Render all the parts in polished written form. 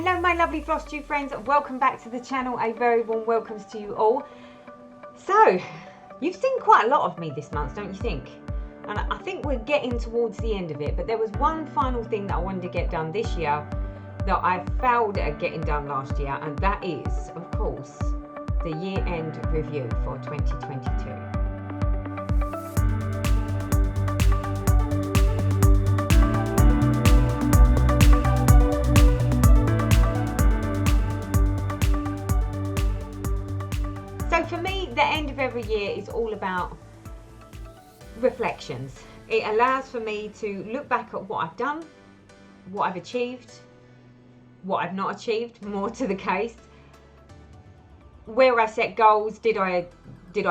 Hello my lovely Flosstube friends, welcome back to the channel. A very warm welcomes to you all. So, you've seen quite a lot of me this month, don't you think? And I think we're getting towards the end of it, but there was one final thing that I wanted to get done this year that I failed at getting done last year, and that is, of course, the year-end review for 2022. So for me, the end of every year is all about reflections. It allows for me to look back at what I've done, what I've achieved, what I've not achieved, more to the case. Where I set goals, did I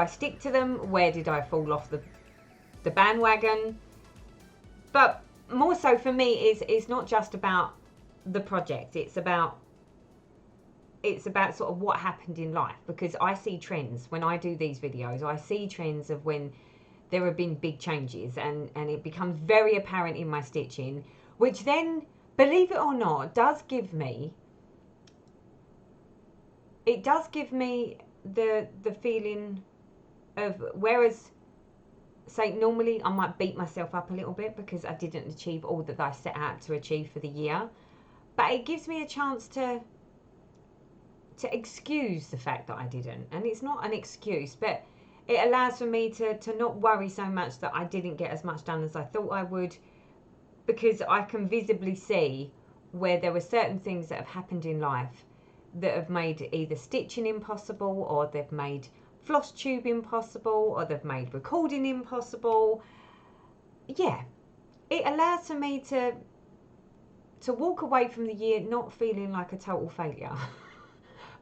stick to them? Where did I fall off the bandwagon? But more so for me it's not just about the project. It's about sort of what happened in life, because I see trends when I do these videos. I see trends of when there have been big changes, and it becomes very apparent in my stitching, which then, believe it or not, does give me the feeling of, whereas say normally I might beat myself up a little bit because I didn't achieve all that I set out to achieve for the year, but it gives me a chance to excuse the fact that I didn't. And it's not an excuse, but it allows for me to not worry so much that I didn't get as much done as I thought I would, because I can visibly see where there were certain things that have happened in life that have made either stitching impossible, or they've made Flosstube impossible, or they've made recording impossible. Yeah, it allows for me to walk away from the year not feeling like a total failure.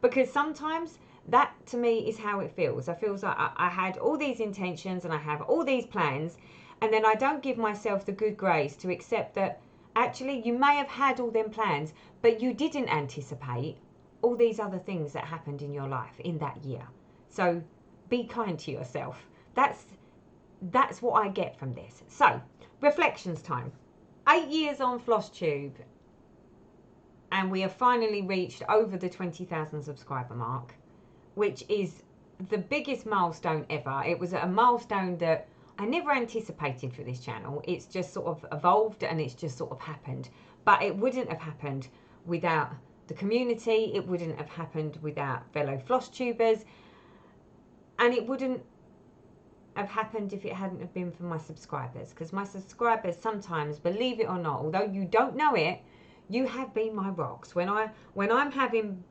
Because sometimes that to me is how it feels. It feels like I had all these intentions and I have all these plans, and then I don't give myself the good grace to accept that actually you may have had all them plans, but you didn't anticipate all these other things that happened in your life in that year. So be kind to yourself. That's what I get from this. So, reflections time. 8 years on Flosstube, and we have finally reached over the 20,000 subscriber mark, which is the biggest milestone ever. It was a milestone that I never anticipated for this channel. It's just sort of evolved, and it's just sort of happened. But it wouldn't have happened without the community. It wouldn't have happened without fellow Flosstubers. And it wouldn't have happened if it hadn't have been for my subscribers. Because my subscribers sometimes, believe it or not, although you don't know it, you have been my rocks. When I'm having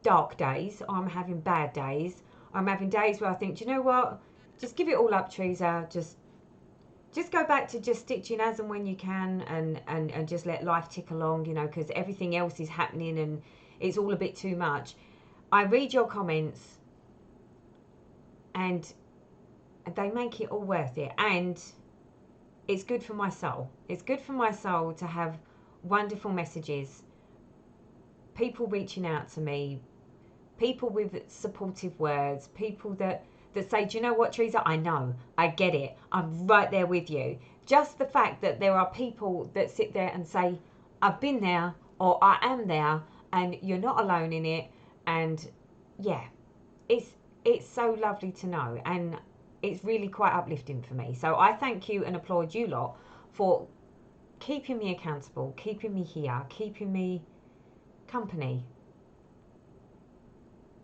dark days, or I'm having bad days, I'm having days where I think, do you know what, just give it all up, Teresa. Just go back to just stitching as and when you can, and just let life tick along, you know, because everything else is happening and it's all a bit too much. I read your comments and they make it all worth it, and it's good for my soul. It's good for my soul to have wonderful messages, people reaching out to me, people with supportive words, people that say, do you know what, Teresa, I know, I get it, I'm right there with you. Just the fact that there are people that sit there and say, I've been there, or I am there, and you're not alone in it. And yeah, it's so lovely to know, and it's really quite uplifting for me. So I thank you and applaud you lot for keeping me accountable, keeping me here, keeping me company,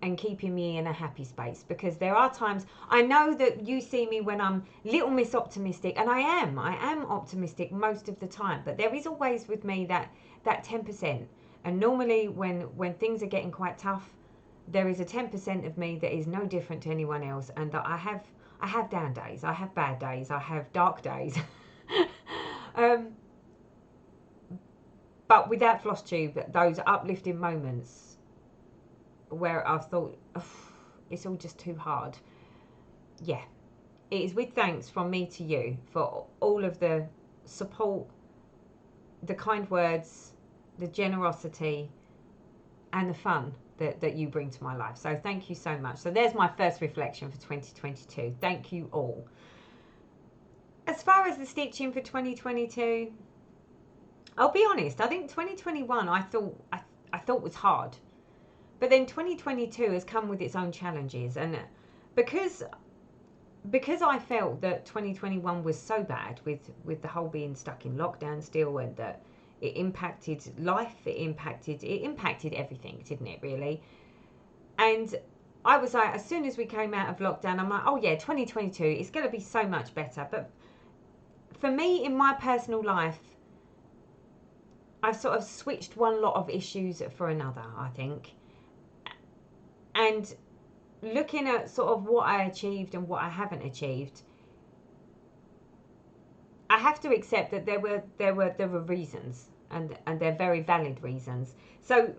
and keeping me in a happy space. Because there are times, I know that you see me when I'm little miss optimistic, and I am optimistic most of the time, but there is always with me that 10%. And normally when things are getting quite tough, there is a 10% of me that is no different to anyone else, and that I have down days, I have bad days, I have dark days. But without Flosstube, those uplifting moments where I've thought, it's all just too hard. Yeah, it is with thanks from me to you for all of the support, the kind words, the generosity, and the fun that you bring to my life. So thank you so much. So there's my first reflection for 2022. Thank you all. As far as the stitching for 2022, I'll be honest, I think 2021, I thought was hard. But then 2022 has come with its own challenges, and because I felt that 2021 was so bad with the whole being stuck in lockdown still, and that it impacted life, it impacted everything, didn't it, really? And I was like, as soon as we came out of lockdown, I'm like, oh yeah, 2022, it's going to be so much better. But for me, in my personal life, I've sort of switched one lot of issues for another, I think. And looking at sort of what I achieved and what I haven't achieved, I have to accept that there were reasons, and they're very valid reasons. So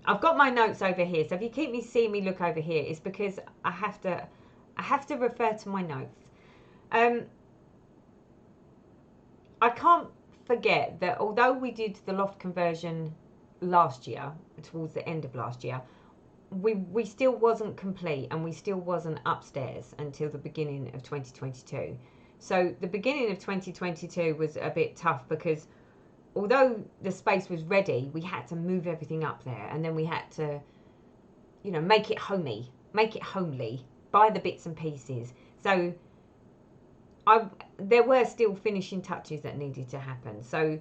I've got my notes over here. So if you see me look over here, it's because I have to refer to my notes. I can't forget that although we did the loft conversion last year, towards the end of last year, we still wasn't complete, and we still wasn't upstairs until the beginning of 2022. So the beginning of 2022 was a bit tough because although the space was ready, we had to move everything up there, and then we had to, you know, make it homey, make it homely, buy the bits and pieces. So there were still finishing touches that needed to happen. So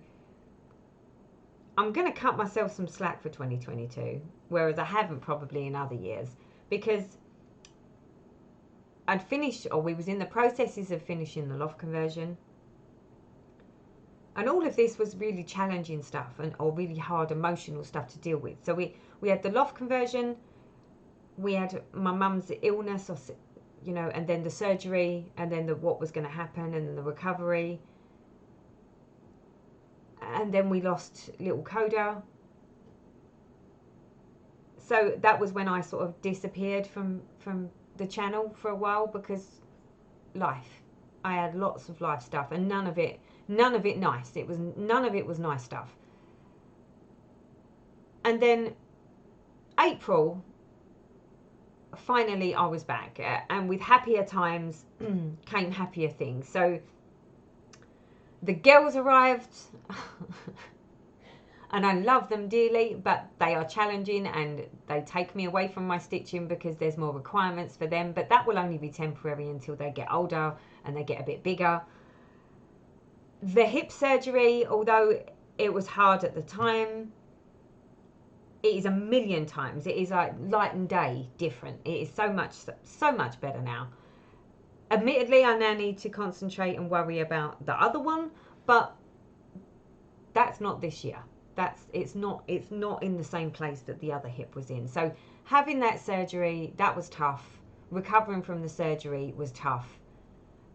I'm going to cut myself some slack for 2022, whereas I haven't probably in other years, because I'd finished, or we was in the processes of finishing the loft conversion. And all of this was really challenging stuff, or really hard emotional stuff to deal with. So we had the loft conversion, we had my mum's illness, or, you know, and then the surgery, and then what was going to happen, and then the recovery. And then we lost little Coda. So that was when I sort of disappeared from the channel for a while, because life. I had lots of life stuff, and none of it nice. None of it was nice stuff. And then April, finally I was back, and with happier times came happier things. So the girls arrived and I love them dearly, but they are challenging and they take me away from my stitching because there's more requirements for them, but that will only be temporary until they get older and they get a bit bigger. The hip surgery, although it was hard at the time, it is a million times, it is like light and day different. It is so much better now. Admittedly, I now need to concentrate and worry about the other one, but that's not this year. It's not in the same place that the other hip was in. So having that surgery, that was tough. Recovering from the surgery was tough.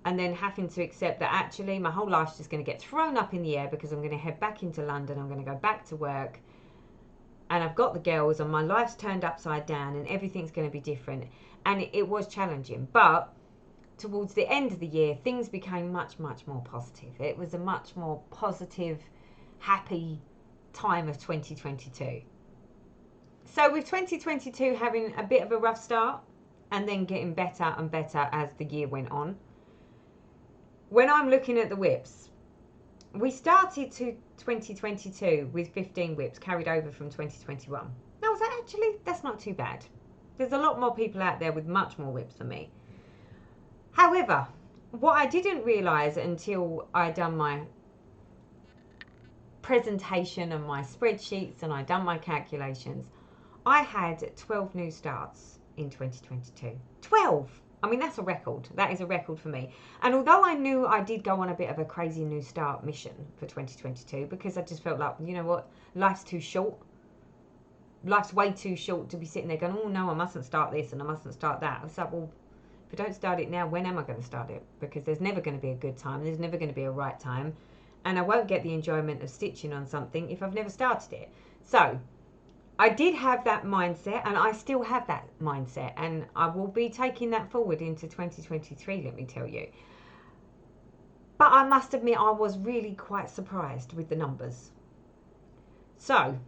And then having to accept that actually my whole life's just going to get thrown up in the air because I'm going to head back into London. I'm going to go back to work. And I've got the girls and my life's turned upside down and everything's going to be different. And it was challenging. But towards the end of the year, things became much, much more positive. It was a much more positive, happy time of 2022. So with 2022 having a bit of a rough start and then getting better and better as the year went on, when I'm looking at the whips, we started to 2022 with 15 whips carried over from 2021. Now, was that actually, that's not too bad. There's a lot more people out there with much more whips than me. However, what I didn't realise until I'd done my presentation and my spreadsheets and I'd done my calculations, I had 12 new starts in 2022. 12! I mean, that's a record. That is a record for me. And although I knew I did go on a bit of a crazy new start mission for 2022, because I just felt like, you know what, life's too short. Life's way too short to be sitting there going, oh no, I mustn't start this and I mustn't start that. I was like, well, if I don't start it now, when am I going to start it? Because there's never going to be a good time. There's never going to be a right time. And I won't get the enjoyment of stitching on something if I've never started it. So I did have that mindset, and I still have that mindset, and I will be taking that forward into 2023, let me tell you. But I must admit, I was really quite surprised with the numbers. So,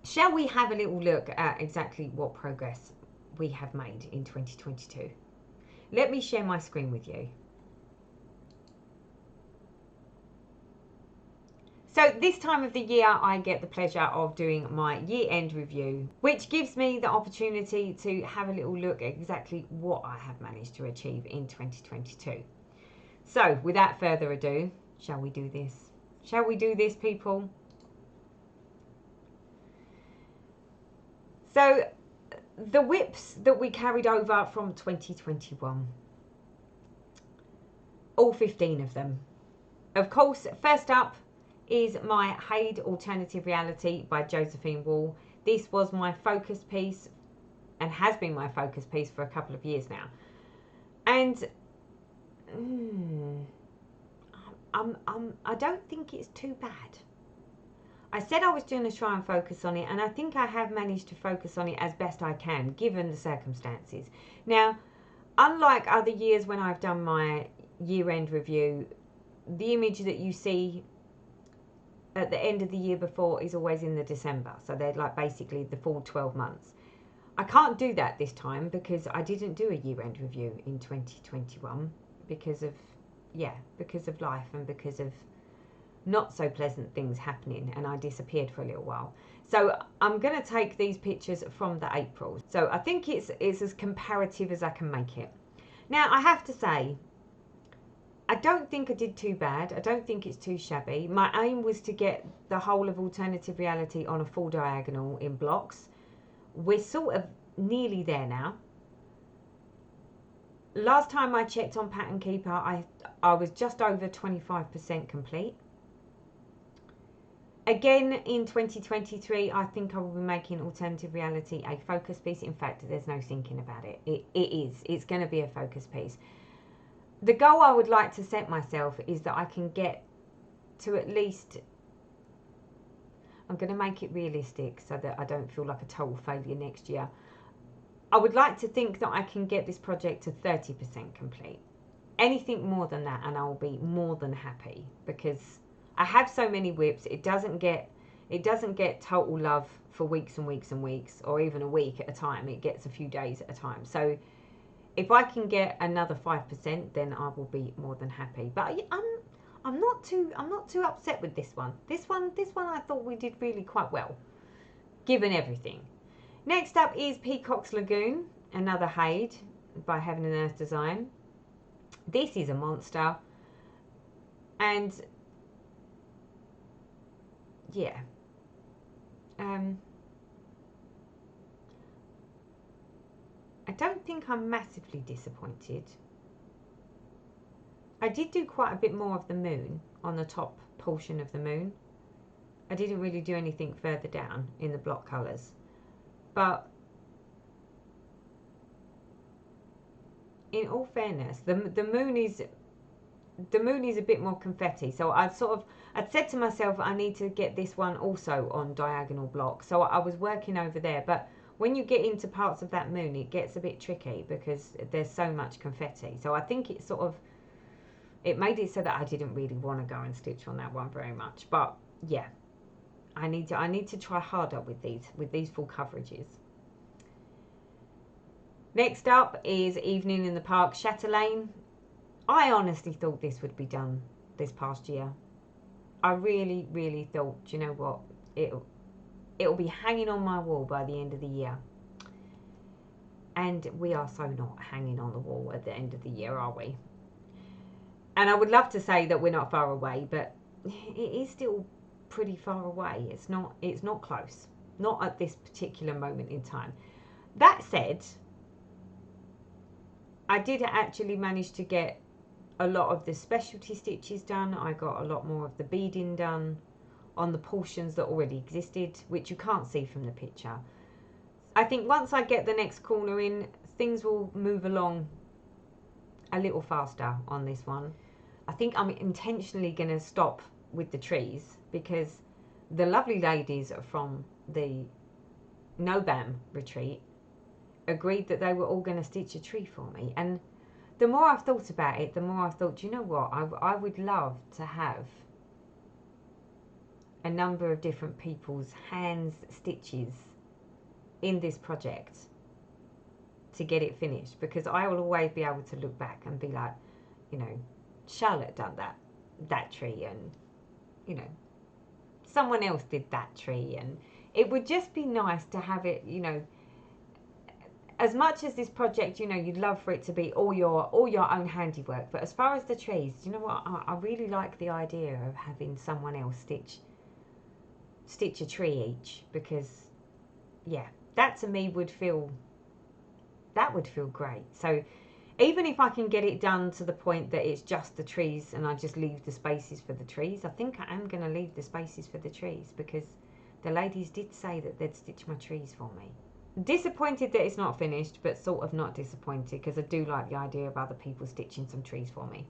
shall we have a little look at exactly what progress we have made in 2022? Let me share my screen with you. So this time of the year, I get the pleasure of doing my year-end review, which gives me the opportunity to have a little look at exactly what I have managed to achieve in 2022. So without further ado, shall we do this? Shall we do this, people? So the whips that we carried over from 2021, all 15 of them. Of course, first up is my HAED Alternative Reality by Josephine Wall. This was my focus piece and has been my focus piece for a couple of years now. And I don't think it's too bad. I said I was going to try and focus on it, and I think I have managed to focus on it as best I can, given the circumstances. Now, unlike other years when I've done my year-end review, the image that you see at the end of the year before is always in the December. So they're like basically the full 12 months. I can't do that this time because I didn't do a year-end review in 2021 because of life and because of not so pleasant things happening, and I disappeared for a little while. So I'm going to take these pictures from the April. So I think it's as comparative as I can make it. Now, I have to say, I don't think I did too bad. I don't think it's too shabby. My aim was to get the whole of Alternative Reality on a full diagonal in blocks. We're sort of nearly there now. Last time I checked on Pattern Keeper, I was just over 25% complete. Again, in 2023, I think I will be making Alternative Reality a focus piece. In fact, there's no thinking about it. It's going to be a focus piece. The goal I would like to set myself is that I can get to at least, I'm going to make it realistic so that I don't feel like a total failure next year. I would like to think that I can get this project to 30% complete. Anything more than that and I'll be more than happy, because I have so many whips. It doesn't get total love for weeks and weeks and weeks, or even a week at a time. It gets a few days at a time. So if I can get another 5%, then I will be more than happy. But I'm not too upset with this one. This one I thought we did really quite well, given everything. Next up is Peacock's Lagoon, another HAED by Heaven and Earth Design. This is a monster, and yeah, I don't think I'm massively disappointed. I did do quite a bit more of the moon on the top portion of the moon. I didn't really do anything further down in the block colours. But in all fairness, the moon is a bit more confetti. So I'd said to myself, I need to get this one also on diagonal block. So I was working over there, but when you get into parts of that moon, it gets a bit tricky because there's so much confetti. So I think it made it so that I didn't really want to go and stitch on that one very much. But yeah, I need to try harder with these full coverages. Next up is Evening in the Park, Chatelaine. I honestly thought this would be done this past year. I really, really thought, you know what, it'll be hanging on my wall by the end of the year. And we are so not hanging on the wall at the end of the year, are we? And I would love to say that we're not far away, but it is still pretty far away. It's not close. Not at this particular moment in time. That said, I did actually manage to get a lot of the specialty stitches done. I got a lot more of the beading done on the portions that already existed, which you can't see from the picture. I think once I get the next corner in, things will move along a little faster on this one. I think I'm intentionally going to stop with the trees because the lovely ladies from the Nobam retreat agreed that they were all going to stitch a tree for me. And the more I've thought about it, the more I've thought, you know what, I would love to have a number of different people's hands stitches in this project to get it finished, because I will always be able to look back and be like, you know, Charlotte done that tree, and you know, someone else did that tree, and it would just be nice to have it, you know, as much as this project, you know, you'd love for it to be all your own handiwork, but as far as the trees, you know what, I really like the idea of having someone else stitch a tree each, because yeah, that to me would feel great. So even if I can get it done to the point that it's just the trees and I just leave the spaces for the trees, I think I am going to leave the spaces for the trees, because the ladies did say that they'd stitch my trees for me. Disappointed that it's not finished, but sort of not disappointed, because I do like the idea of other people stitching some trees for me.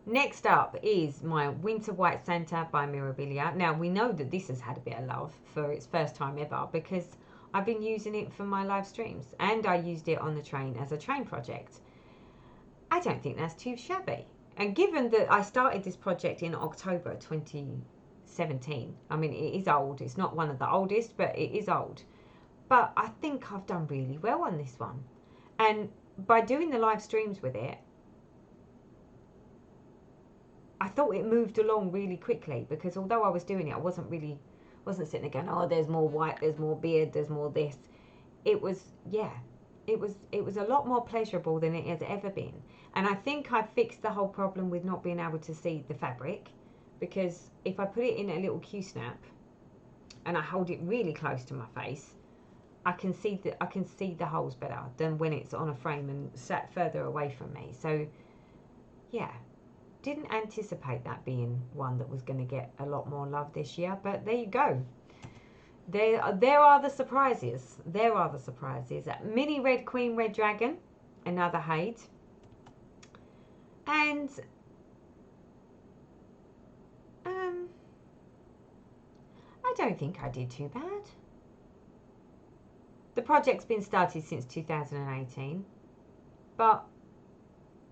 Next up is my Winter White Santa by Mirabilia. Now, we know that this has had a bit of love for its first time ever, because I've been using it for my live streams, and I used it on the train as a train project. I don't think that's too shabby. And given that I started this project in October 2017, I mean, it is old. It's not one of the oldest, but it is old. But I think I've done really well on this one. And by doing the live streams with it, I thought it moved along really quickly, because although I was doing it, I wasn't sitting there going, oh, there's more white, there's more beard, there's more this. It was, yeah, it was a lot more pleasurable than it has ever been. And I think I fixed the whole problem with not being able to see the fabric, because if I put it in a little Q-snap and I hold it really close to my face, I can see the holes better than when it's on a frame and sat further away from me. So yeah, didn't anticipate that being one that was going to get a lot more love this year, but there you go. There are the surprises. There are the surprises. Mini Red Queen Red Dragon, another HAED. And I don't think I did too bad. The project's been started since 2018, but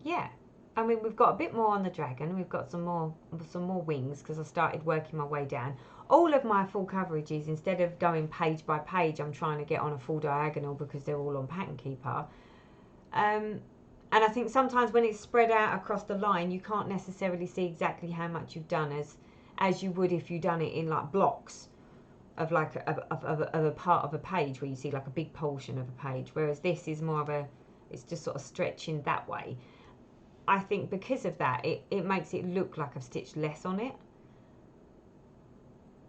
yeah, I mean, we've got a bit more on the dragon. We've got some more wings, because I started working my way down. All of my full coverages, instead of going page by page, I'm trying to get on a full diagonal, because they're all on Pattern Keeper. And I think sometimes when it's spread out across the line, you can't necessarily see exactly how much you've done as you would if you've done it in like blocks of like a part of a page, where you see like a big portion of a page. Whereas this is more of it's just sort of stretching that way. I think because of that, it makes it look like I've stitched less on it.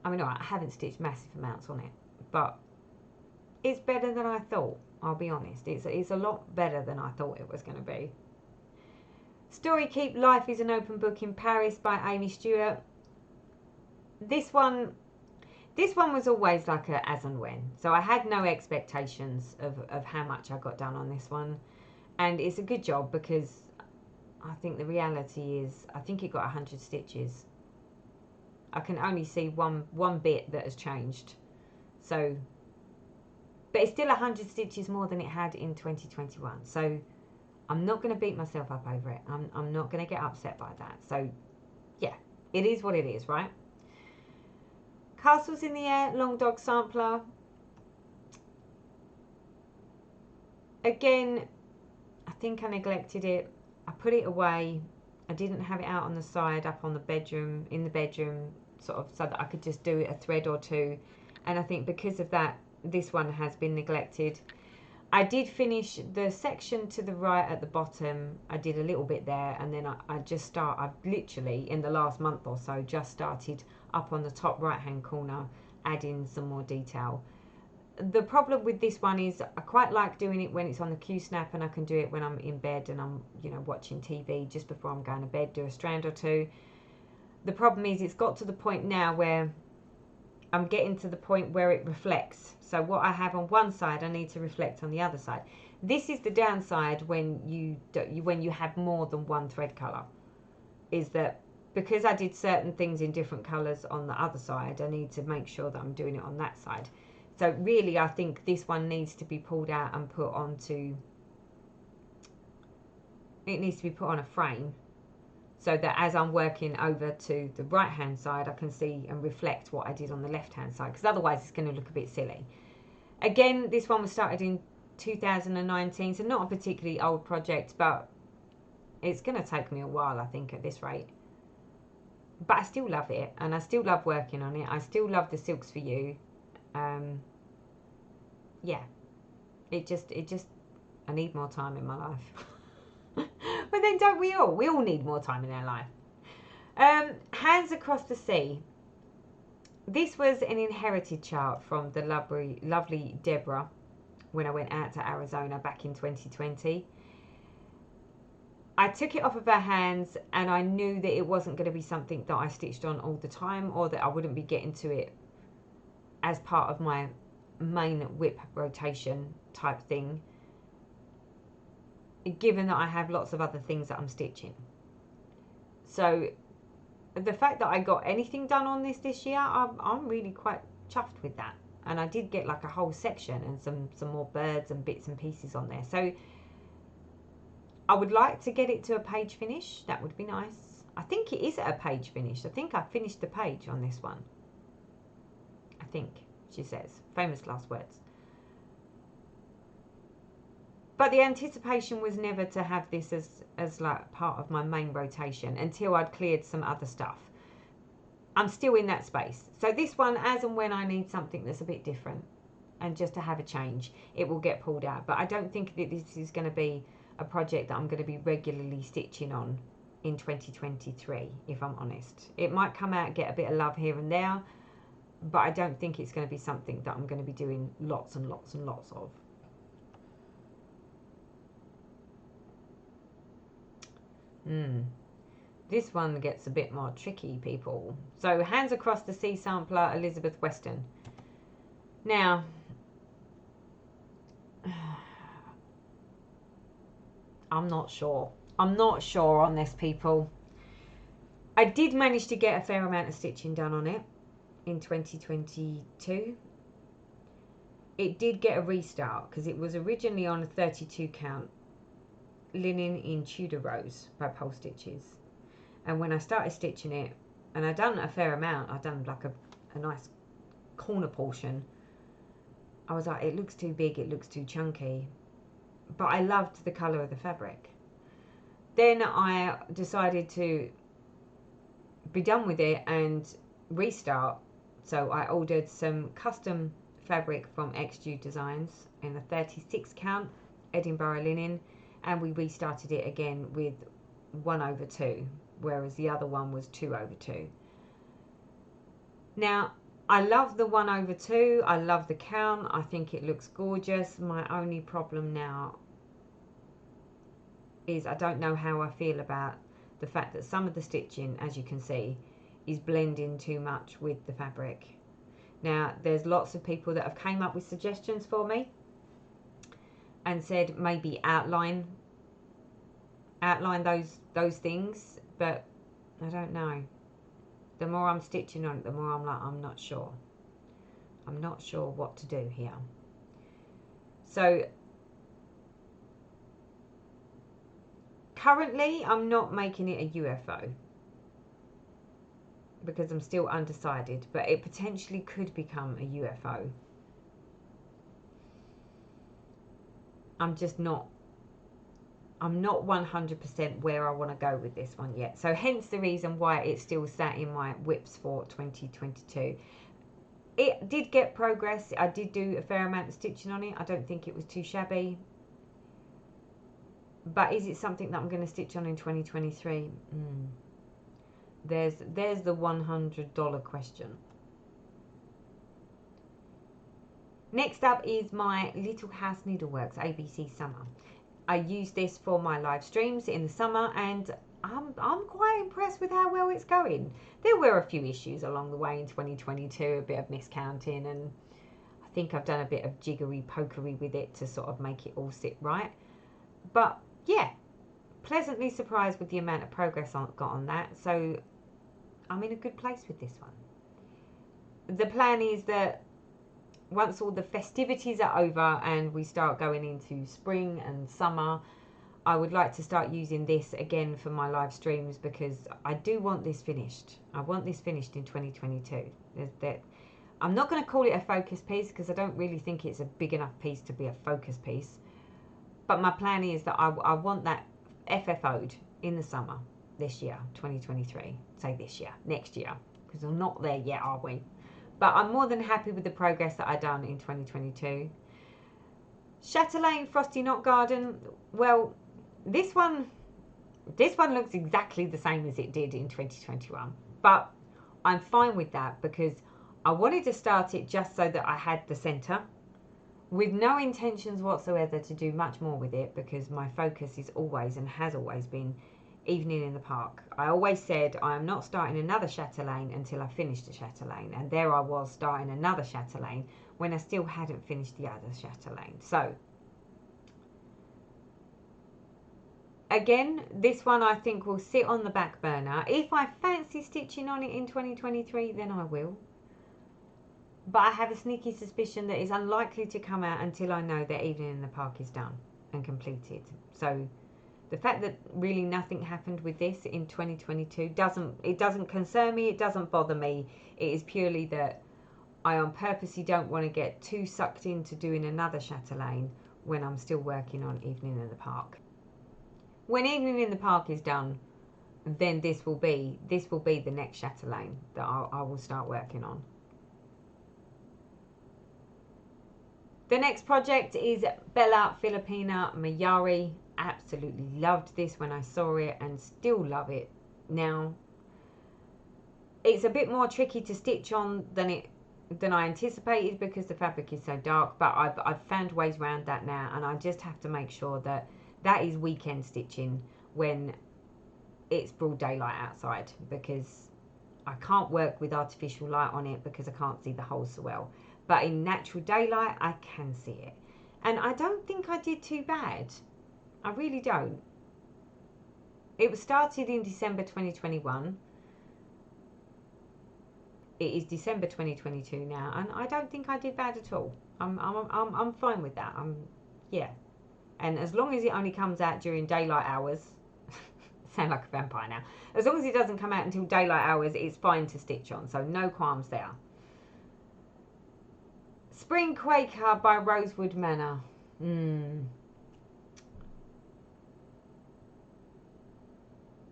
I mean, all right, I haven't stitched massive amounts on it, but it's better than I thought, I'll be honest. It's a lot better than I thought it was going to be. Story Keep Life is an Open Book in Paris by Amy Stewart. This one was always like a as and when. So I had no expectations of how much I got done on this one. And it's a good job, because I think the reality is, I think it got 100 stitches. I can only see one bit that has changed. So, but it's still 100 stitches more than it had in 2021. So I'm not going to beat myself up over it. I'm not going to get upset by that. So yeah, it is what it is, right? Castles in the air-Longdog sampler. Again, I think I neglected it. I put it away. I didn't have it out on the side, up on the bedroom, in the bedroom, sort of, so that I could just do a thread or two. And I think because of that, this one has been neglected. I did finish the section to the right at the bottom. I did a little bit there, and then I've literally in the last month or so just started up on the top right hand corner, adding some more detail. The problem with this one is I quite like doing it when it's on the Q-snap, and I can do it when I'm in bed and I'm, you know, watching TV just before I'm going to bed, do a strand or two. The problem is it's got to the point now where I'm getting to the point where it reflects. So what I have on one side, I need to reflect on the other side. This is the downside when you have more than one thread colour, is that because I did certain things in different colours on the other side, I need to make sure that I'm doing it on that side. So really, I think this one needs to be pulled out and put onto, it needs to be put on a frame, so that as I'm working over to the right hand side, I can see and reflect what I did on the left hand side, because otherwise it's going to look a bit silly. Again, this one was started in 2019, so not a particularly old project, but it's going to take me a while, I think, at this rate. but I still love it, and I still love working on it. I still love the Silks for You. Yeah, it just I need more time in my life. But then don't we all? We all need more time in our life. Hands Across the Sea. This was an inherited chart from the lovely Deborah when I went out to Arizona back in 2020. I took it off of her hands, and I knew that it wasn't going to be something that I stitched on all the time, or that I wouldn't be getting to it as part of my main whip rotation type thing, given that I have lots of other things that I'm stitching. So the fact that I got anything done on this year, I'm really quite chuffed with that. And I did get like a whole section and some more birds and bits and pieces on there. So I would like to get it to a page finish. That would be nice. I think it is at a page finish. I think I finished the page on this one. I think, she says. Famous last words. But the anticipation was never to have this as like part of my main rotation until I'd cleared some other stuff. I'm still in that space. So this one, as and when I need something that's a bit different and just to have a change, it will get pulled out. But I don't think that this is going to be a project that I'm going to be regularly stitching on in 2023, if I'm honest. It might come out, get a bit of love here and there, but I don't think it's going to be something that I'm going to be doing lots and lots and lots of. This one gets a bit more tricky, people. So, Hands Across the Sea sampler, Elizabeth Weston. Now, I'm not sure. I'm not sure on this, people. I did manage to get a fair amount of stitching done on it in 2022. It did get a restart because it was originally on a 32 count linen in Tudor Rose by Pole Stitches. And when I started stitching it, and I'd done a fair amount, I'd done like a nice corner portion, I was like, it looks too big, it looks too chunky. But I loved the colour of the fabric. Then I decided to be done with it and restart. So I ordered some custom fabric from XG Designs in a 36 count Edinburgh linen, and we restarted it again with 1/2, whereas the other one was 2/2. Now, I love the 1/2. I love the count. I think it looks gorgeous. My only problem now is I don't know how I feel about the fact that some of the stitching, as you can see, is blending too much with the fabric. Now, there's lots of people that have came up with suggestions for me and said maybe outline those things, but I don't know. The more I'm stitching on it, the more I'm like, I'm not sure. I'm not sure what to do here. So currently I'm not making it a UFO because I'm still undecided, but it potentially could become a UFO. I'm not 100% where I want to go with this one yet. So hence the reason why it's still sat in my whips for 2022. It did get progress. I did do a fair amount of stitching on it. I don't think it was too shabby. But is it something that I'm going to stitch on in 2023? There's the $100 question. Next up is my Littlehouse Needleworks ABC Summer. I use this for my live streams in the summer, and I'm quite impressed with how well it's going. There were a few issues along the way in 2022, a bit of miscounting, and I think I've done a bit of jiggery pokery with it to sort of make it all sit right. But yeah, pleasantly surprised with the amount of progress I got on that. So I'm in a good place with this one. The plan is that once all the festivities are over and we start going into spring and summer, I would like to start using this again for my live streams, because I do want this finished. I want this finished in 2022. I'm not going to call it a focus piece because I don't really think it's a big enough piece to be a focus piece. But my plan is that I want that FFO'd in the summer. this year, 2023. Say this year, next year, because we're not there yet, are we? But I'm more than happy with the progress that I done in 2022. Chatelaine Frosty Knot Garden. Well, this one looks exactly the same as it did in 2021. But I'm fine with that because I wanted to start it just so that I had the centre, with no intentions whatsoever to do much more with it, because my focus is always and has always been evening in the park. I always said I am not starting another chatelaine until I finish the chatelaine, and there I was starting another chatelaine when I still hadn't finished the other chatelaine. So again, this one I think will sit on the back burner. If I fancy stitching on it in 2023, then I will. But I have a sneaky suspicion that it's unlikely to come out until I know that Evening in the Park is done and completed. So the fact that really nothing happened with this in 2022 doesn't concern me, it doesn't bother me. It is purely that I on purposely don't want to get too sucked into doing another chatelaine when I'm still working on Evening in the Park. When Evening in the Park is done, then this will be the next chatelaine that I will start working on. The next project is Bella Filipina Mayari. Absolutely loved this when I saw it and still love it now. It's a bit more tricky to stitch on than I anticipated because the fabric is so dark, but I've found ways around that now, and I just have to make sure that that is weekend stitching when it's broad daylight outside, because I can't work with artificial light on it because I can't see the holes so well. But in natural daylight, I can see it. And I don't think I did too bad. I really don't. It was started in December 2021. It is December 2022 now, and I don't think I did bad at all. I'm fine with that. Yeah. And as long as it only comes out during daylight hours, sound like a vampire now. As long as it doesn't come out until daylight hours, it's fine to stitch on. So no qualms there. Spring Quaker by Rosewood Manor.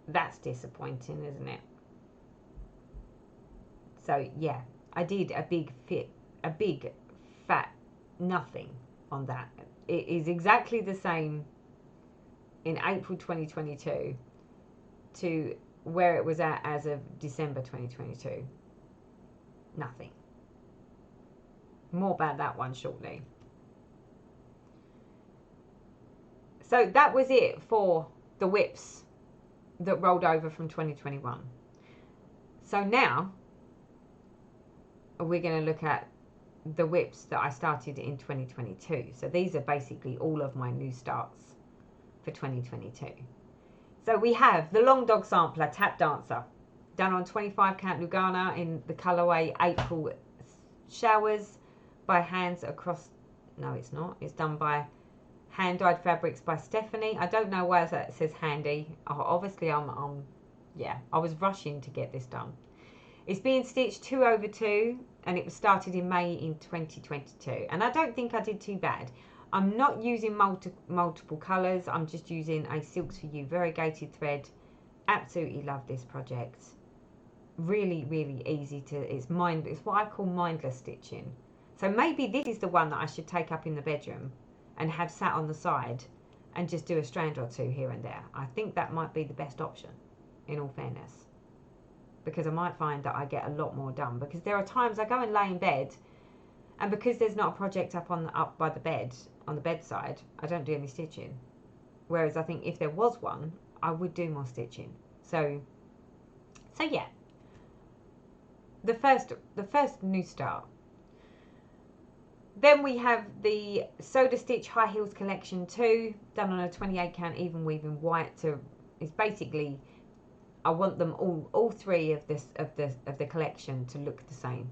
That's disappointing, isn't it? So yeah, I did a big fat nothing on that. It is exactly the same in April 2022 to where it was at as of December 2022. Nothing. More about that one shortly. So that was it for the whips that rolled over from 2021. So now we're going to look at the whips that I started in 2022. So these are basically all of my new starts for 2022. So we have the Long Dog Sampler Tap Dancer, done on 25 count Lugana in the colourway April Showers by Hands Across. No, it's not. It's done by Hand Dyed Fabrics by Stephanie. I don't know why that says handy. Obviously, I was rushing to get this done. It's being stitched 2/2, and it was started in May in 2022. And I don't think I did too bad. I'm not using multiple colours. I'm just using a Silks For You variegated thread. Absolutely love this project. Really, really easy to. It's what I call mindless stitching. So maybe this is the one that I should take up in the bedroom and have sat on the side and just do a strand or two here and there. I think that might be the best option, in all fairness, because I might find that I get a lot more done, because there are times I go and lay in bed, and because there's not a project up by the bed, on the bedside, I don't do any stitching. Whereas I think if there was one, I would do more stitching. So yeah. The first new start. Then we have the Soda Stitch High Heels Collection 2, done on a 28 count Evenweave in white. So it's basically, I want them all three of the collection to look the same.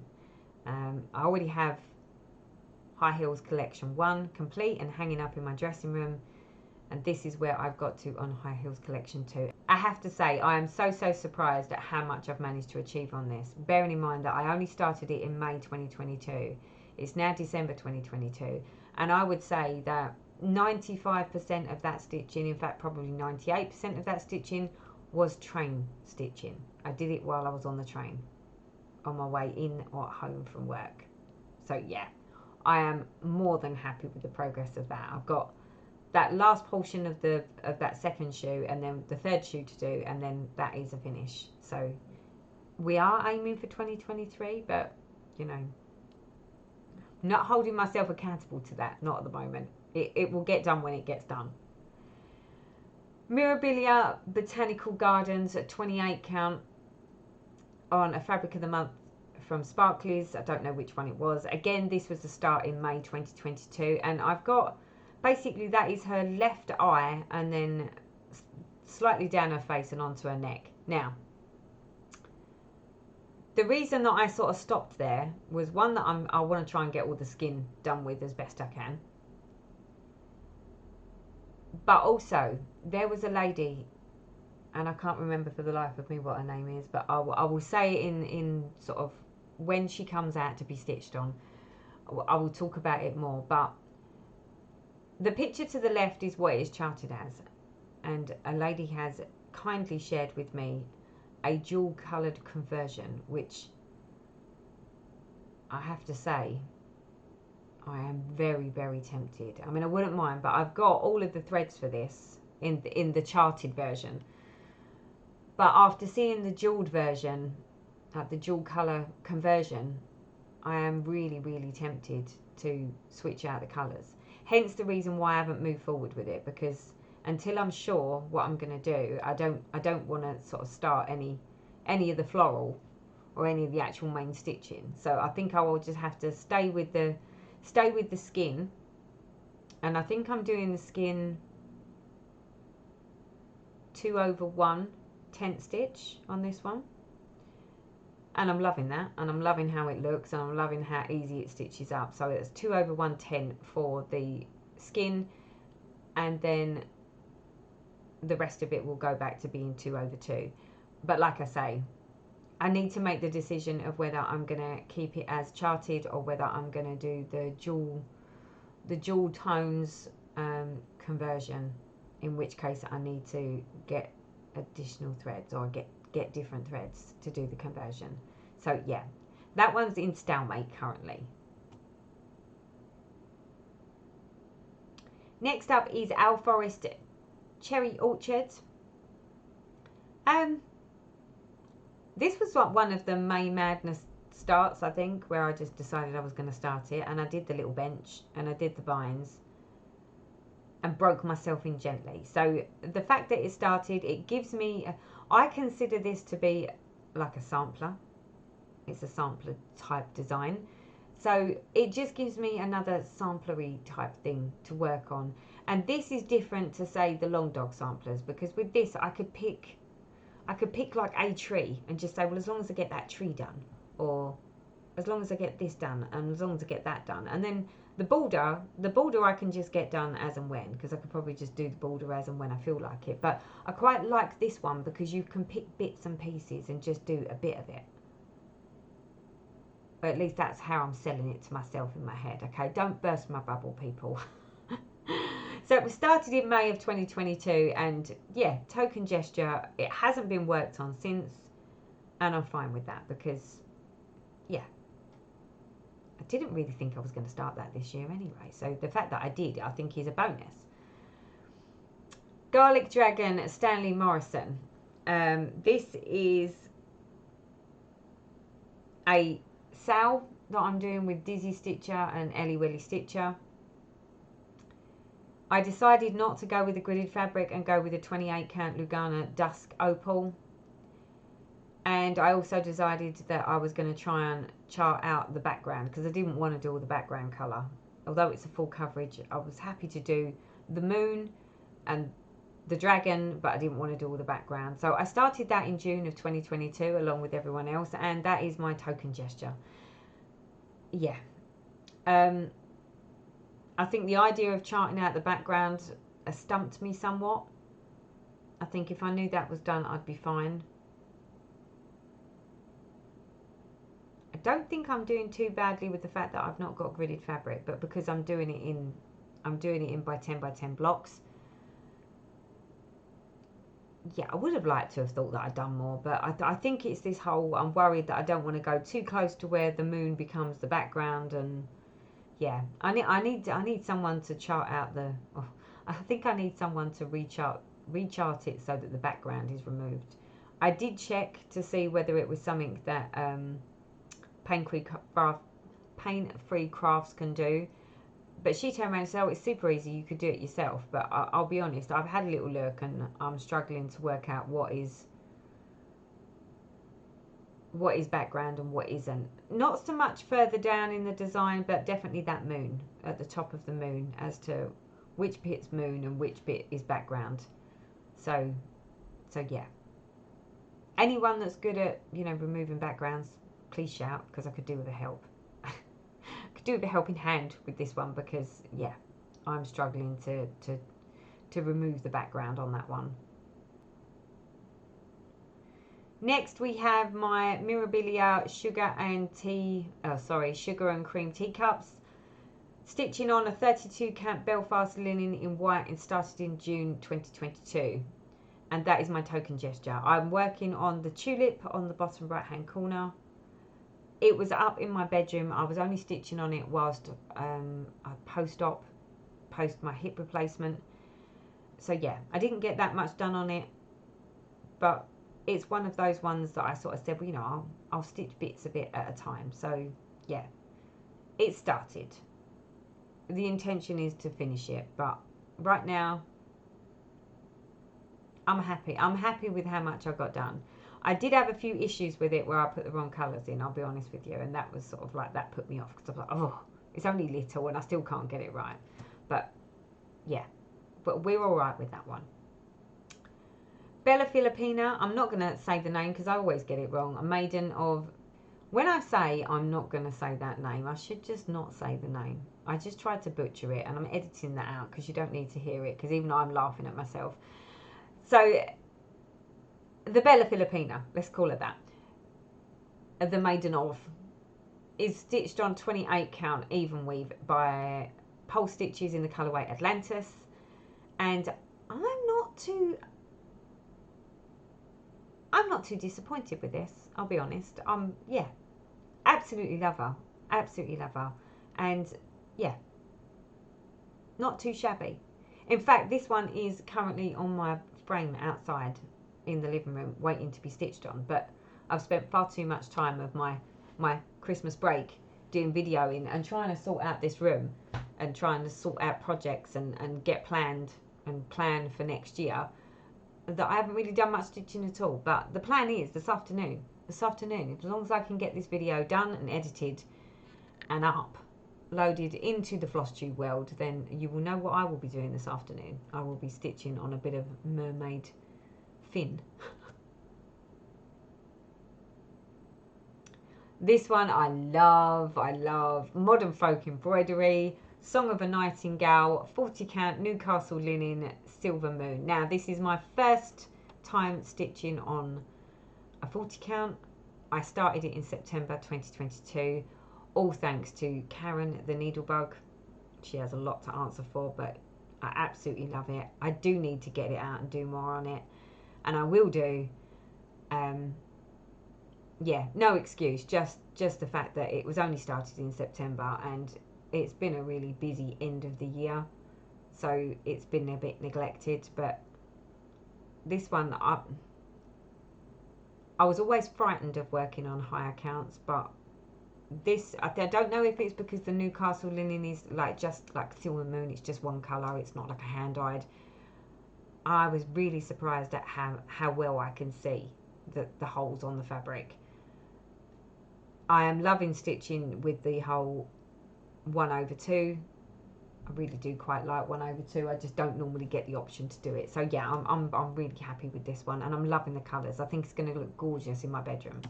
I already have High Heels Collection 1 complete and hanging up in my dressing room, and this is where I've got to on High Heels Collection 2. I have to say, I am so surprised at how much I've managed to achieve on this, bearing in mind that I only started it in May 2022. It's now December 2022, and I would say that 95% of that stitching, in fact probably 98% of that stitching, was train stitching. I did it while I was on the train, on my way in or home from work. So yeah, I am more than happy with the progress of that. I've got that last portion of that second shoe, and then the third shoe to do, and then that is a finish. So we are aiming for 2023, but you know, not holding myself accountable to that, not at the moment. It will get done when it gets done. Mirabilia Botanical Gardens at 28 count on a Fabric of the Month from Sparklies. I don't know which one it was. Again, this was the start in May 2022, and I've got, basically that is her left eye, and then slightly down her face and onto her neck. Now, the reason that I sort of stopped there was, one, that I want to try and get all the skin done with as best I can. But also, there was a lady, and I can't remember for the life of me what her name is, but I will say it in sort of when she comes out to be stitched on. I will talk about it more. But the picture to the left is what it is charted as. And a lady has kindly shared with me a dual coloured conversion, which I have to say, I am very, very tempted. I mean, I wouldn't mind, but I've got all of the threads for this in the charted version. But after seeing the jeweled version, the dual colour conversion, I am really, really tempted to switch out the colours. Hence the reason why I haven't moved forward with it, because until I'm sure what I'm going to do, I don't want to sort of start any of the floral or any of the actual main stitching. So I think I will just have to stay with the skin, and I think I'm doing the skin 2/1 tent stitch on this one, and I'm loving that, and I'm loving how it looks, and I'm loving how easy it stitches up. So it's 2/1 tent for the skin, and then the rest of it will go back to being 2/2. But like I say, I need to make the decision of whether I'm going to keep it as charted or whether I'm going to do the dual tones conversion, in which case I need to get additional threads or get different threads to do the conversion. So yeah, that one's in stalemate currently. Next up is Owl Forest Cherry Orchard. This was like one of the May Madness starts, I think, where I just decided I was going to start it, and I did the little bench and I did the vines and broke myself in gently. So the fact that it started, it gives me, I consider this to be like a sampler. It's a sampler type design. So it just gives me another samplery type thing to work on. And this is different to, say, the Longdog samplers, because with this I could pick like a tree and just say, well, as long as I get that tree done, or as long as I get this done, and as long as I get that done. And then the border I can just get done as and when, because I could probably just do the border as and when I feel like it. But I quite like this one because you can pick bits and pieces and just do a bit of it. Or at least that's how I'm selling it to myself in my head. Okay, don't burst my bubble, people. So it was started in May of 2022, and yeah, token gesture. It hasn't been worked on since, and I'm fine with that because, yeah, I didn't really think I was going to start that this year anyway. So the fact that I did, I think, is a bonus. Garlic Dragon Stanley Morrison. This is a sale that I'm doing with Dizzy Stitcher and Ellie Willy Stitcher. I decided not to go with the gridded fabric and go with a 28 count Lugana Dusk Opal. And I also decided that I was going to try and chart out the background, because I didn't want to do all the background colour. Although it's a full coverage, I was happy to do the moon and the dragon, but I didn't want to do all the background. So I started that in June of 2022 along with everyone else, and that is my token gesture. Yeah. I think the idea of charting out the background stumped me somewhat. I think if I knew that was done, I'd be fine. I don't think I'm doing too badly with the fact that I've not got gridded fabric, but because I'm doing it in by 10 by 10 blocks. yeah, I would have liked to have thought that I'd done more, but I think it's this whole, I'm worried that I don't want to go too close to where the moon becomes the background, and yeah, I need someone to chart out the, oh, I think I need someone to rechart it so that the background is removed. I did check to see whether it was something that pain-free crafts can do, but she turned around and said, oh, it's super easy, you could do it yourself. But I'll be honest, I've had a little look and I'm struggling to work out what is background and what isn't. Not so much further down in the design, but definitely that moon at the top of the moon, as to which bit's moon and which bit is background. So yeah. Anyone that's good at, you know, removing backgrounds, please shout, because I could do with the help. Could do with a helping hand with this one, because yeah, I'm struggling to remove the background on that one. Next we have my Mirabilia sugar and cream teacups. Stitching on a 32 count Belfast linen in white, and started in June 2022. And that is my token gesture. I'm working on the tulip on the bottom right hand corner. It was up in my bedroom. I was only stitching on it whilst I post my hip replacement. So yeah, I didn't get that much done on it, but it's one of those ones that I sort of said, well, you know, I'll stitch bits a bit at a time. So yeah, it started. The intention is to finish it, but right now I'm happy. I'm happy with how much I got done. I did have a few issues with it where I put the wrong colours in, I'll be honest with you, and that was sort of like, that put me off, because I was like, oh, it's only little and I still can't get it right. But yeah, but we're all right with that one. Bella Filipina, I'm not going to say the name because I always get it wrong. A maiden of, when I say I'm not going to say that name, I should just not say the name. I just tried to butcher it, and I'm editing that out because you don't need to hear it, because even though I'm laughing at myself. So the Bella Filipina, let's call it that, the maiden of, is stitched on 28 count Evenweave by Pole Stitches in the colourway Atlantis, and I'm not too disappointed with this, I'll be honest. Yeah, absolutely love her, and yeah, not too shabby. In fact, this one is currently on my frame outside in the living room waiting to be stitched on, but I've spent far too much time of my Christmas break doing videoing and trying to sort out this room and trying to sort out projects and get planned and plan for next year, that I haven't really done much stitching at all. But the plan is this afternoon, as long as I can get this video done and edited and uploaded into the Flosstube world, then you will know what I will be doing this afternoon. I will be stitching on a bit of mermaid fin. This one I love. Modern Folk Embroidery, Song of a Nightingale, 40 count Newcastle Linen Silver Moon. Now this is my first time stitching on a 40 count. I started it in September 2022, all thanks to Karen the Needlebug. She has a lot to answer for, but I absolutely love it. I do need to get it out and do more on it, and I will do. Yeah, no excuse, just the fact that it was only started in September and it's been a really busy end of the year, so it's been a bit neglected. But this one, I was always frightened of working on higher counts, but this, I don't know if it's because the Newcastle linen is just like Silver Moon, it's just one colour, it's not like a hand-dyed. I was really surprised at how well I can see the holes on the fabric. I am loving stitching with the whole 1/2. I really do quite like 1/2. I just don't normally get the option to do it. So yeah, I'm really happy with this one, and I'm loving the colours. I think it's going to look gorgeous in my bedroom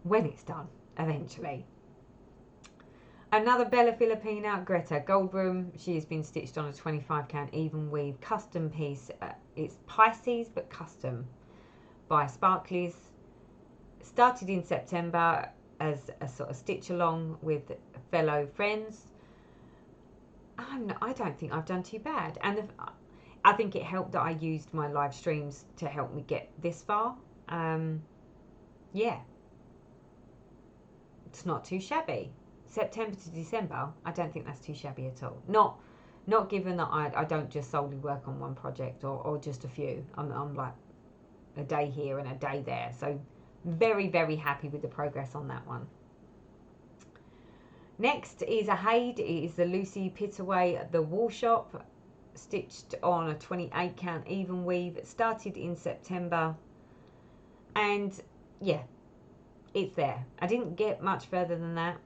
when it's done eventually. Another Bella Filipina, Greta Goldroom. She has been stitched on a 25 count Evenweave custom piece. It's Pisces but custom by Sparklies. Started in September as a sort of stitch along with fellow friends. I don't think I've done too bad, and I think it helped that I used my live streams to help me get this far. Yeah, it's not too shabby. September to December, I don't think that's too shabby at all. Not given that I don't just solely work on one project or just a few. I'm like a day here and a day there. So very, very happy with the progress on that one. Next is a HAED. It is the Lucy Pittaway, the Wall Shop, stitched on a 28 count even weave. It started in September, and yeah, it's there. I didn't get much further than that.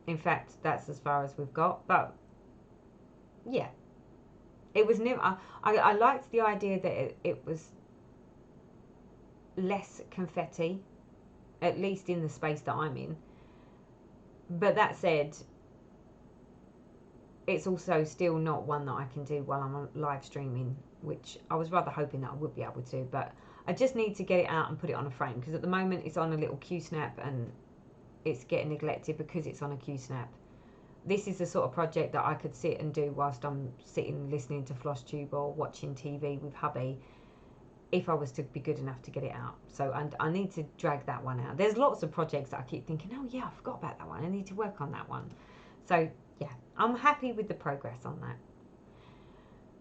In fact, that's as far as we've got, but yeah, it was new. I liked the idea that it was less confetti, at least in the space that I'm in. But that said, it's also still not one that I can do while I'm live streaming, which I was rather hoping that I would be able to, but I just need to get it out and put it on a frame, because at the moment it's on a little Q-snap and it's getting neglected because it's on a Q-snap. This is the sort of project that I could sit and do whilst I'm sitting listening to Flosstube or watching TV with hubby, if I was to be good enough to get it out. So I need to drag that one out. There's lots of projects that I keep thinking, oh yeah, I forgot about that one. I need to work on that one. So yeah, I'm happy with the progress on that.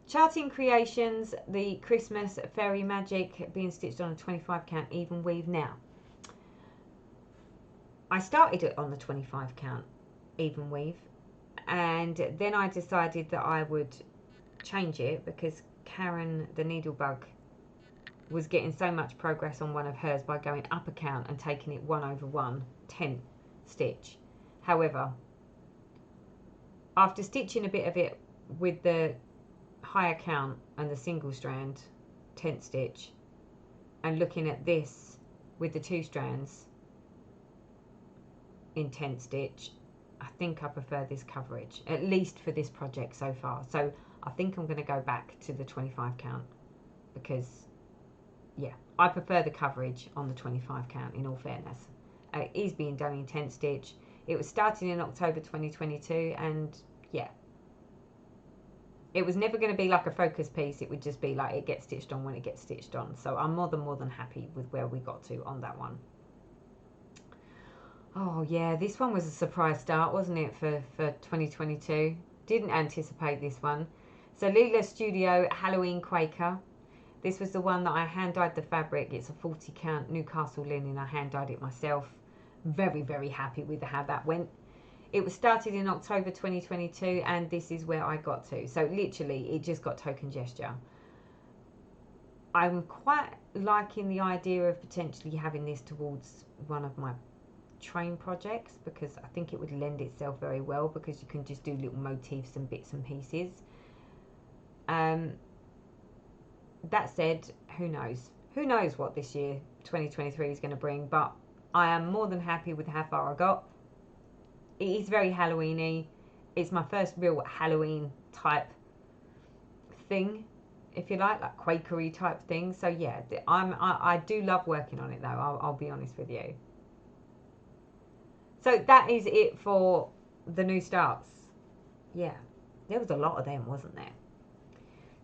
Charting Creations, the Christmas Fairy Magic, being stitched on a 25 count even weave. Now, I started it on the 25 count even weave, and then I decided that I would change it because Karen, the needlebug, was getting so much progress on one of hers by going up a count and taking it 1/1 10th stitch. However, after stitching a bit of it with the higher count and the single strand 10th stitch, and looking at this with the 2 strands in 10th stitch, I think I prefer this coverage, at least for this project so far. So I think I'm going to go back to the 25 count because yeah, I prefer the coverage on the 25 count, in all fairness. It is being done in 10th stitch. It was starting in October 2022, and yeah, it was never going to be like a focus piece. It would just be like it gets stitched on when it gets stitched on. So I'm more than happy with where we got to on that one. Oh yeah, this one was a surprise start, wasn't it, for 2022? Didn't anticipate this one. So Lila Studio Halloween Quaker. This was the one that I hand dyed the fabric. It's a 40 count Newcastle linen. I hand dyed it myself. Very, very happy with how that went. It was started in October 2022, and this is where I got to. So literally, it just got token gesture. I'm quite liking the idea of potentially having this towards one of my train projects, because I think it would lend itself very well, because you can just do little motifs and bits and pieces. That said, who knows? Who knows what this year, 2023, is going to bring, but I am more than happy with how far I got. It is very Halloween-y. It's my first real Halloween type thing, if you like Quakery type thing. So yeah, I do love working on it though, I'll be honest with you. So that is it for the new starts. Yeah, there was a lot of them, wasn't there?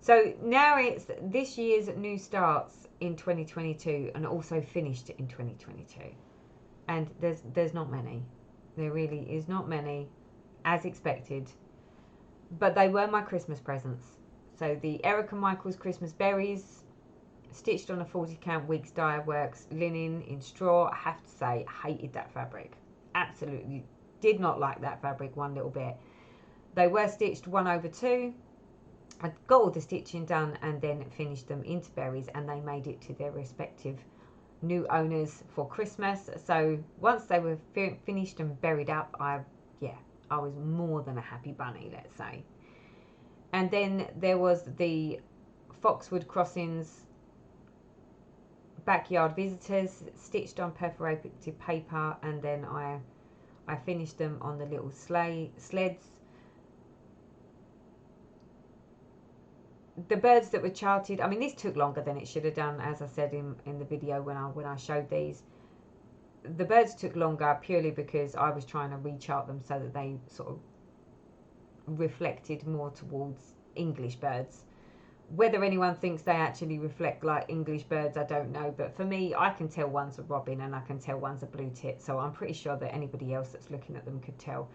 So now it's this year's new starts in 2022 and also finished in 2022. And there's not many. There really is not many, as expected. But they were my Christmas presents. So the Erica Michaels Christmas Berries, stitched on a 40 count Weeks Dye Works linen in straw. I have to say, I hated that fabric. Absolutely did not like that fabric one little bit. They were stitched 1/2. I got all the stitching done and then finished them into berries, and they made it to their respective new owners for Christmas. So once they were finished and buried up, I was more than a happy bunny, let's say. And then there was the Foxwood Crossings Backyard Visitors, stitched on perforated paper, and then I finished them on the little sleds. The birds that were charted, I mean, this took longer than it should have done, as I said in the video when I showed these. The birds took longer purely because I was trying to rechart them so that they sort of reflected more towards English birds. Whether anyone thinks they actually reflect like English birds, I don't know. But for me, I can tell one's a robin and I can tell one's a blue tit. So I'm pretty sure that anybody else that's looking at them could tell.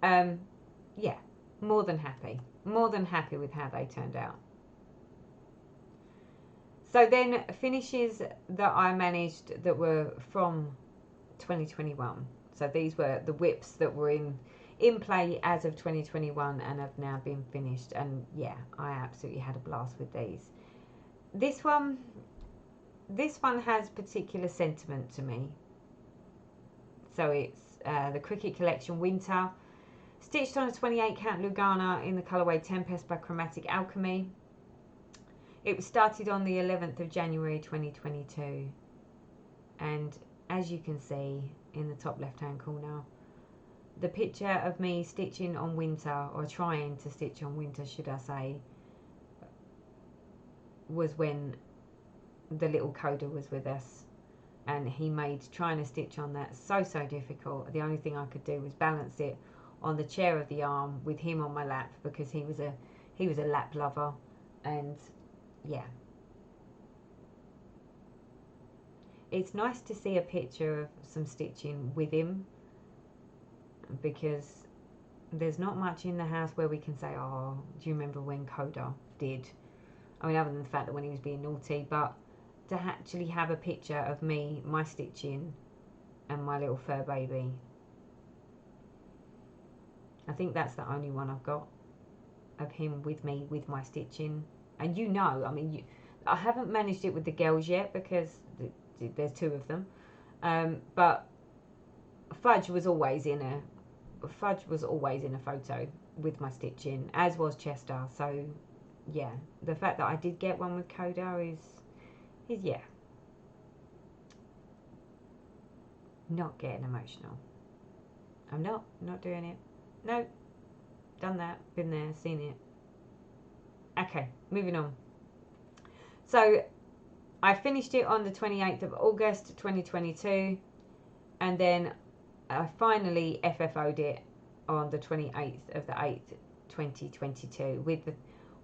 Yeah, more than happy. More than happy with how they turned out. So then finishes that I managed that were from 2021. So these were the whips that were in play as of 2021 and have now been finished. And yeah, I absolutely had a blast with these. This one has particular sentiment to me. So it's the Cricket Collection Winter, stitched on a 28 count Lugana in the colourway Tempest by Chromatic Alchemy. It was started on the 11th of January 2022, and as you can see in the top left hand corner, the picture of me stitching on winter, or trying to stitch on winter should I say, was when the little coder was with us, and he made trying to stitch on that so difficult. The only thing I could do was balance it on the chair of the arm with him on my lap, because he was a lap lover. And yeah, it's nice to see a picture of some stitching with him, because there's not much in the house where we can say, oh, do you remember when Coda did? I mean, other than the fact that when he was being naughty, but to actually have a picture of me, my stitching, and my little fur baby. I think that's the only one I've got of him with me, with my stitching. And you know, I mean, I haven't managed it with the girls yet because there's two of them. But Fudge was always in a photo with my stitching, as was Chester. So yeah, the fact that I did get one with Coda is yeah, not getting emotional. I'm not doing it. No, done that, been there, seen it. Okay, moving on. So I finished it on the 28th of August 2022, and then I finally FFO'd it on the 28th of the 8th 2022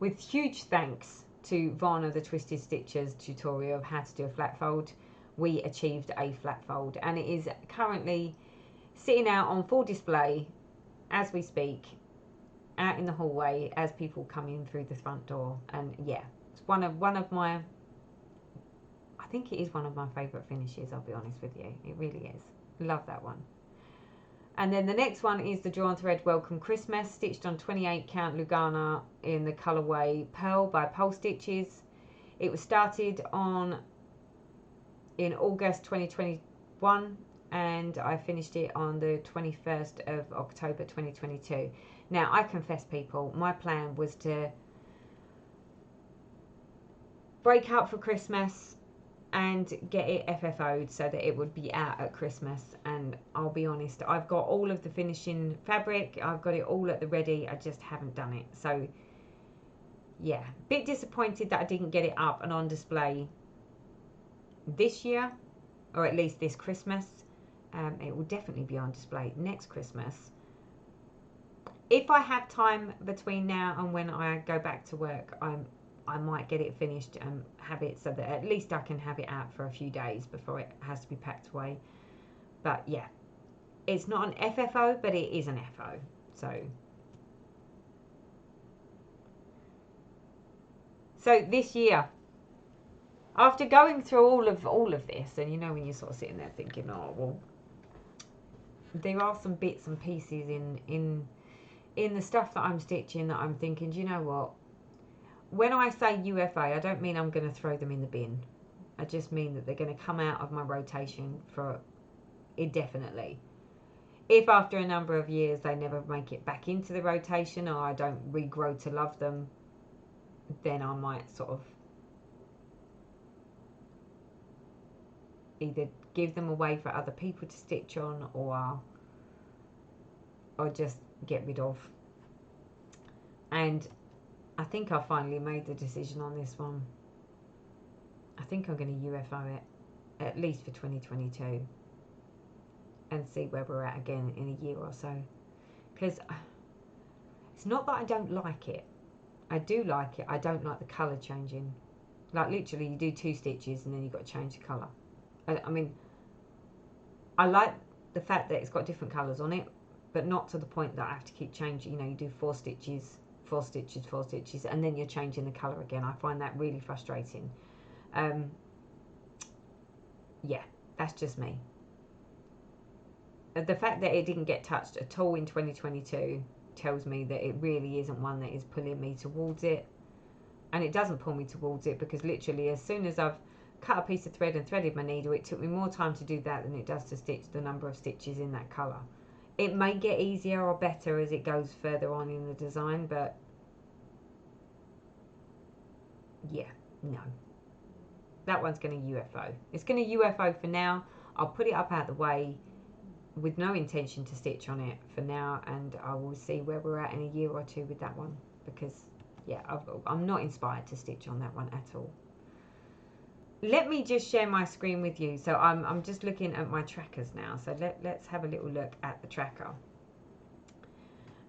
with huge thanks to Vana the Twisted Stitcher's tutorial of how to do a flat fold. We achieved a flat fold, and it is currently sitting out on full display as we speak, out in the hallway as people come in through the front door. And yeah, it's one of my, I think it is one of my favourite finishes, I'll be honest with you. It really is. Love that one. And then the next one is the Drawn Thread Welcome Christmas, stitched on 28 count Lugana in the colourway Pearl by Pole Stitches. It was started in August 2021, and I finished it on the 21st of October 2022. Now, I confess, people, my plan was to break up for Christmas and get it FFO'd so that it would be out at Christmas. And I'll be honest, I've got all of the finishing fabric, I've got it all at the ready, I just haven't done it. So yeah, bit disappointed that I didn't get it up and on display this year, or at least this Christmas. It will definitely be on display next Christmas. If I have time between now and when I go back to work, I might get it finished and have it so that at least I can have it out for a few days before it has to be packed away. But yeah, it's not an FFO, but it is an FO. So this year, after going through all of this, and you know when you're sort of sitting there thinking, oh well, there are some bits and pieces in the stuff that I'm stitching that I'm thinking, do you know what? When I say UFA, I don't mean I'm going to throw them in the bin. I just mean that they're going to come out of my rotation for indefinitely. If after a number of years they never make it back into the rotation, or I don't regrow to love them, then I might sort of either give them away for other people to stitch on, or just get rid of. And I think I finally made the decision on this one. I think I'm going to UFO it, at least for 2022, and see where we're at again in a year or so. Because it's not that I don't like it. I do like it. I don't like the colour changing. Like literally you do 2 stitches and then you've got to change the colour. I mean, I like the fact that it's got different colours on it, but not to the point that I have to keep changing. You know, you do 4 stitches, 4 stitches, 4 stitches, and then you're changing the colour again. I find that really frustrating. Yeah, that's just me. The fact that it didn't get touched at all in 2022 tells me that it really isn't one that is pulling me towards it. And it doesn't pull me towards it because literally as soon as I've cut a piece of thread and threaded my needle, it took me more time to do that than it does to stitch the number of stitches in that colour. It may get easier or better as it goes further on in the design, but yeah, no. That one's going to UFO. It's going to UFO for now. I'll put it up out the way with no intention to stitch on it for now, and I will see where we're at in a year or two with that one, because yeah, I'm not inspired to stitch on that one at all. Let me just share my screen with you. So I'm just looking at my trackers now, so let's have a little look at the tracker.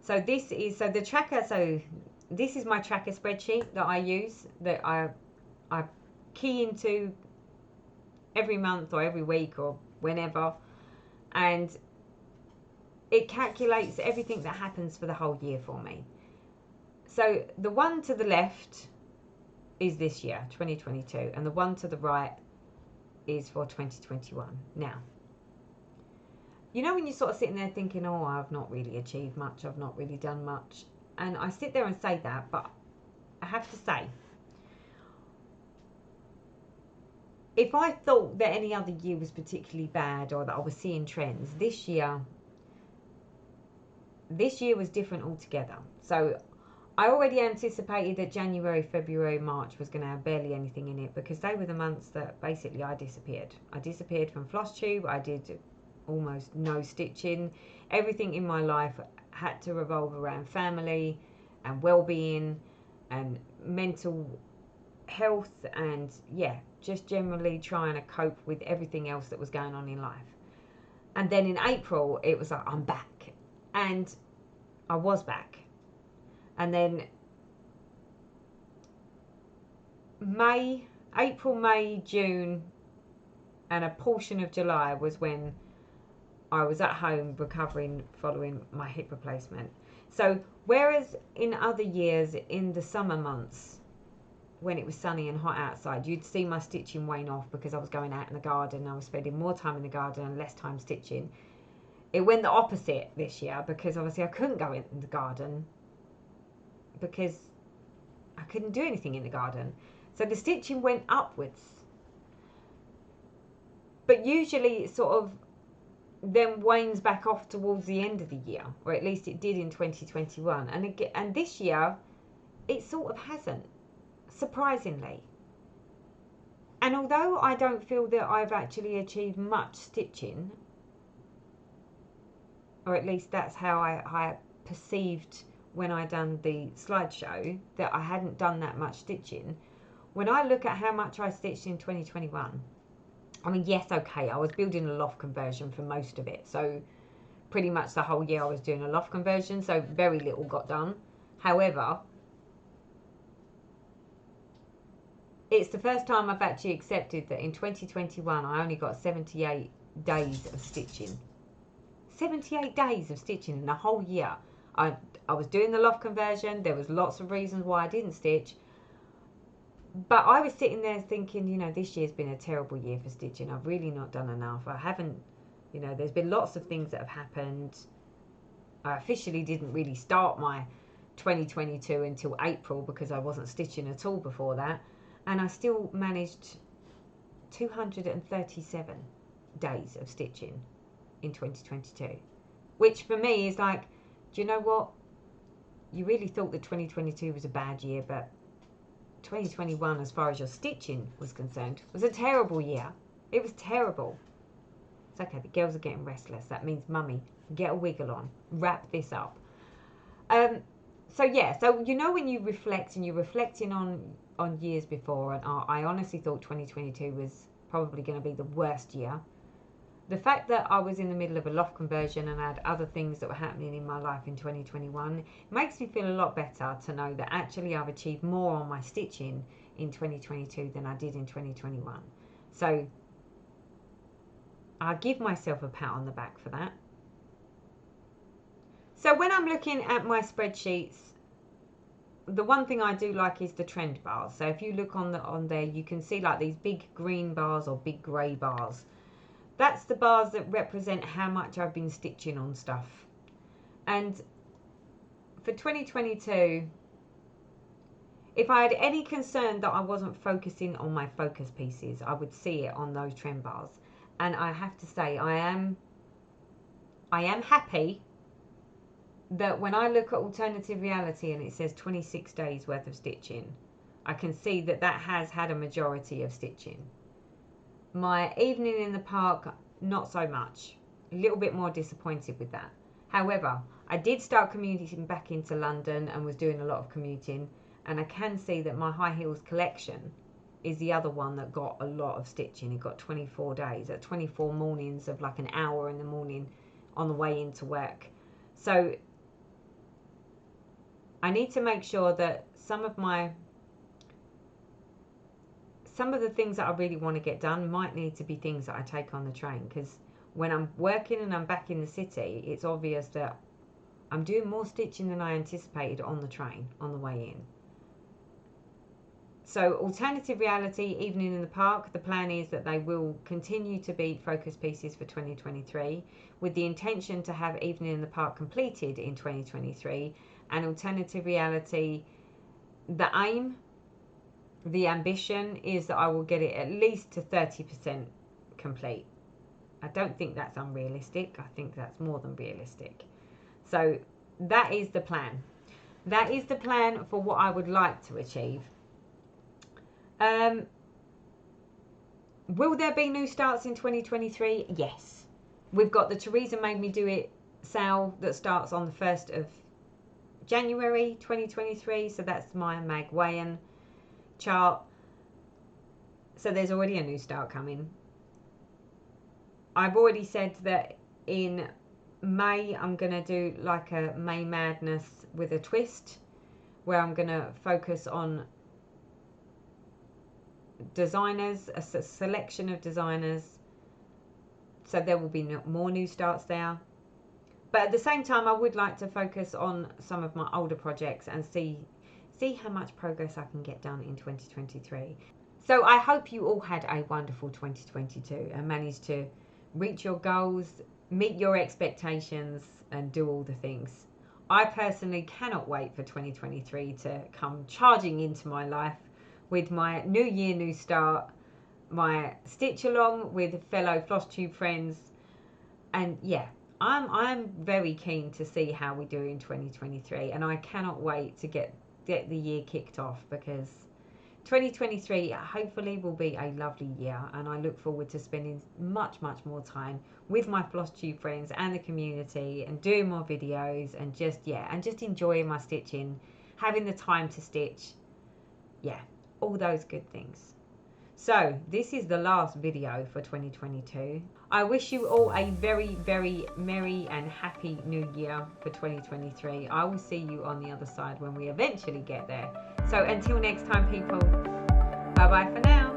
So this is the tracker. So this is my tracker spreadsheet that I use, that I key into every month or every week or whenever, and it calculates everything that happens for the whole year for me. So the one to the left is this year, 2022, and the one to the right is for 2021. Now, you know when you're sort of sitting there thinking, oh, I've not really achieved much, I've not really done much, and I sit there and say that, but I have to say, if I thought that any other year was particularly bad or that I was seeing trends, this year was different altogether. So I already anticipated that January, February, March was going to have barely anything in it, because they were the months that basically I disappeared. I disappeared from Flosstube. I did almost no stitching. Everything in my life had to revolve around family and well-being and mental health, and yeah, just generally trying to cope with everything else that was going on in life. And then in April it was like, I'm back, and I was back. And then April, May, June and a portion of July was when I was at home recovering following my hip replacement. So whereas in other years, in the summer months when it was sunny and hot outside, you'd see my stitching wane off because I was going out in the garden. I was spending more time in the garden and less time stitching. It went the opposite this year, because obviously I couldn't go in the garden because I couldn't do anything in the garden. So the stitching went upwards. But usually it sort of then wanes back off towards the end of the year, or at least it did in 2021. And this year it sort of hasn't, surprisingly. And although I don't feel that I've actually achieved much stitching, or at least that's how I perceived when I done the slideshow, that I hadn't done that much stitching. When I look at how much I stitched in 2021, I mean, yes, okay, I was building a loft conversion for most of it, so pretty much the whole year I was doing a loft conversion, so very little got done. However, it's the first time I've actually accepted that in 2021 I only got 78 days of stitching. 78 days of stitching in the whole year. I was doing the loft conversion. There was lots of reasons why I didn't stitch. But I was sitting there thinking, you know, this year's been a terrible year for stitching. I've really not done enough. I haven't, you know, there's been lots of things that have happened. I officially didn't really start my 2022 until April because I wasn't stitching at all before that. And I still managed 237 days of stitching in 2022. Which for me is like, do you know what? You really thought that 2022 was a bad year, but 2021, as far as your stitching was concerned, was a terrible year. It was terrible. It's okay, the girls are getting restless. That means, mummy, get a wiggle on. Wrap this up. So yeah, so you know when you reflect and you're reflecting on years before, and I honestly thought 2022 was probably going to be the worst year. the fact that I was in the middle of a loft conversion and I had other things that were happening in my life in 2021 makes me feel a lot better to know that actually I've achieved more on my stitching in 2022 than I did in 2021. So I'll give myself a pat on the back for that. So when I'm looking at my spreadsheets, the one thing I do like is the trend bars. So if you look on there, you can see like these big green bars or big grey bars. That's the bars that represent how much I've been stitching on stuff. And for 2022, if I had any concern that I wasn't focusing on my focus pieces, I would see it on those trend bars. And I have to say, I am happy that when I look at alternative reality and it says 26 days worth of stitching, I can see that that has had a majority of stitching. My evening in the park, not so much. A little bit more disappointed with that. However, I did start commuting back into London and was doing a lot of commuting, and I can see that my high heels collection is the other one that got a lot of stitching. It got 24 days, 24 mornings of like an hour in the morning on the way into work. So I need to make sure that some of the things that I really want to get done might need to be things that I take on the train, because when I'm working and I'm back in the city, it's obvious that I'm doing more stitching than I anticipated on the train on the way in. So alternative reality, evening in the park, the plan is that they will continue to be focus pieces for 2023 with the intention to have evening in the park completed in 2023, and alternative reality, the aim, the ambition is that I will get it at least to 30% complete. I don't think that's unrealistic. I think that's more than realistic. So that is the plan. That is the plan for what I would like to achieve. Will there be new starts in 2023? Yes. We've got the Teresa Made Me Do It sale that starts on the 1st of January 2023. So that's my Mag Wayan chart. So there's already a new start coming. I've already said that in May I'm going to do like a May Madness with a twist, where I'm going to focus on designers, a selection of designers. So there will be more new starts there. But at the same time, I would like to focus on some of my older projects and see how much progress I can get done in 2023. So I hope you all had a wonderful 2022 and managed to reach your goals, meet your expectations, and do all the things. I personally cannot wait for 2023 to come charging into my life with my new year, new start, my stitch along with fellow Flosstube friends. And yeah, I'm very keen to see how we do in 2023, and I cannot wait to get the year kicked off, because 2023 hopefully will be a lovely year, and I look forward to spending much more time with my Flosstube friends and the community, and doing more videos, and just enjoying my stitching, having the time to stitch, all those good things. So this is the last video for 2022. I wish you all a very merry and happy new year for 2023. I will see you on the other side when we eventually get there. So until next time, people, bye bye for now.